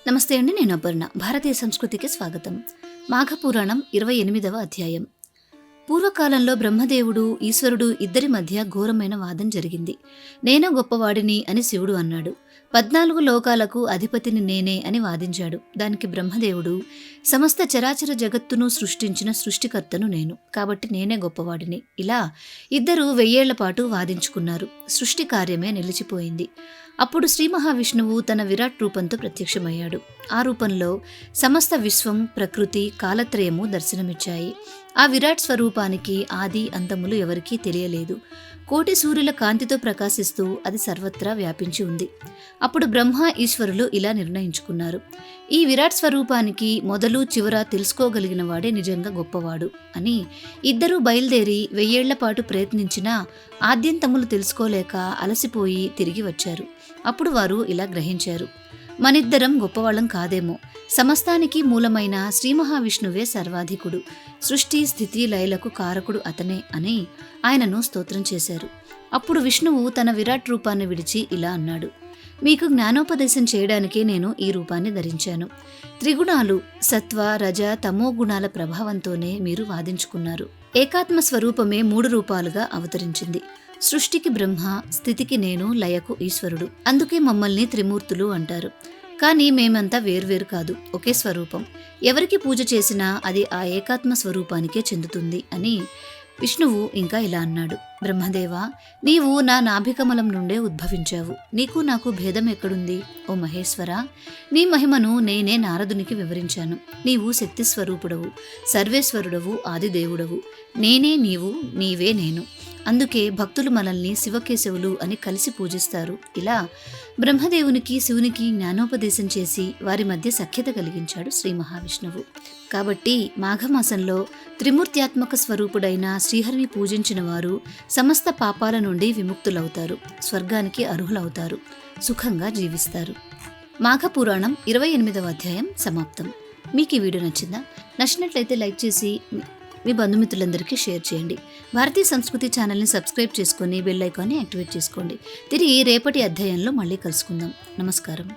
నమస్తే అండి, నేను అపర్ణ. భారతీయ సంస్కృతికి స్వాగతం. మాఘపురాణం 28వ అధ్యాయం. పూర్వకాలంలో బ్రహ్మదేవుడు, ఈశ్వరుడు ఇద్దరి మధ్య ఘోరమైన వాదం జరిగింది. నేనే గొప్పవాడిని అని శివుడు అన్నాడు. 14 లోకాలకు అధిపతిని నేనే అని వాదించాడు. దానికి బ్రహ్మదేవుడు, సమస్త చరాచర జగత్తును సృష్టించిన సృష్టికర్తను నేను, కాబట్టి నేనే గొప్పవాడిని. ఇలా ఇద్దరు 1000 ఏళ్ల పాటు వాదించుకున్నారు. సృష్టి కార్యమే నిలిచిపోయింది. అప్పుడు శ్రీ మహావిష్ణువు తన విరాట్ రూపంతో ప్రత్యక్షమయ్యాడు. ఆ రూపంలో సమస్త విశ్వం, ప్రకృతి, కాలత్రయము దర్శనమిచ్చాయి. ఆ విరాట్ స్వరూపానికి ఆది అంతములు ఎవరికీ తెలియలేదు. కోటి సూర్యుల కాంతితో ప్రకాశిస్తూ అది సర్వత్రా వ్యాపించి ఉంది. అప్పుడు బ్రహ్మ, ఈశ్వరులు ఇలా నిర్ణయించుకున్నారు: ఈ విరాట్ స్వరూపానికి మొదలు చివర తెలుసుకోగలిగిన వాడే నిజంగా గొప్పవాడు అని. ఇద్దరూ బయలుదేరి 1000 ఏళ్ల పాటు ప్రయత్నించినా ఆద్యంతములు తెలుసుకోలేక అలసిపోయి తిరిగి వచ్చారు. అప్పుడు వారు ఇలా గ్రహించారు: మనిద్దరం గొప్పవాళ్ళం కాదేమో. సమస్తానికి మూలమైన శ్రీ మహావిష్ణువే సర్వాధికుడు, సృష్టి స్థితి లయలకు కారకుడు అతనే అని ఆయనను స్తోత్రం చేశారు. అప్పుడు విష్ణువు తన విరాట్ రూపాన్ని విడిచి ఇలా అన్నాడు: మీకు జ్ఞానోపదేశం చేయడానికే నేను ఈ రూపాన్ని ధరించాను. త్రిగుణాలు సత్వ, రజ, తమో గుణాల ప్రభావంతోనే మీరు వాదించుకున్నారు. ఏకాత్మ స్వరూపమే 3 రూపాలుగా అవతరించింది. సృష్టికి బ్రహ్మ, స్థితికి నేను, లయకు ఈశ్వరుడు. అందుకే మమ్మల్ని త్రిమూర్తులు అంటారు. కానీ మేమంతా వేర్వేరు కాదు, ఒకే స్వరూపం. ఎవరికి పూజ చేసినా అది ఆ ఏకాత్మ స్వరూపానికే చెందుతుంది అని. విష్ణువు ఇంకా ఇలా అన్నాడు: బ్రహ్మదేవా, నీవు నా నాభికమలం నుండే ఉద్భవించావు. నీకు నాకు భేదం ఎక్కడుంది? ఓ మహేశ్వర, నీ మహిమను నేనే నారదునికి వివరించాను. నీవు శక్తి స్వరూపుడవు, సర్వేశ్వరుడవు, ఆదిదేవుడవు. నేనే నీవు, నీవే నేను. అందుకే భక్తులు మనల్ని శివకేశవులు అని కలిసి పూజిస్తారు. ఇలా బ్రహ్మదేవునికి, శివునికి జ్ఞానోపదేశం చేసి వారి మధ్య సఖ్యత కలిగించాడు శ్రీ మహావిష్ణువు. కాబట్టి మాఘమాసంలో త్రిమూర్త్యాత్మక స్వరూపుడైన శ్రీహరిని పూజించిన వారు సమస్త పాపాల నుండి విముక్తులవుతారు, స్వర్గానికి అర్హులవుతారు, సుఖంగా జీవిస్తారు. మాఘపురాణం 28వ అధ్యాయం సమాప్తం. మీకు ఈ వీడియో నచ్చిందా? నచ్చినట్లయితే లైక్ చేసి మీ బంధుమిత్రులందరికీ షేర్ చేయండి. భారతీయ సంస్కృతి ఛానల్ని సబ్స్క్రైబ్ చేసుకొని బెల్ ఐకాన్ని యాక్టివేట్ చేసుకోండి. తిరిగి రేపటి అధ్యాయంలో మళ్ళీ కలుసుకుందాం. నమస్కారం.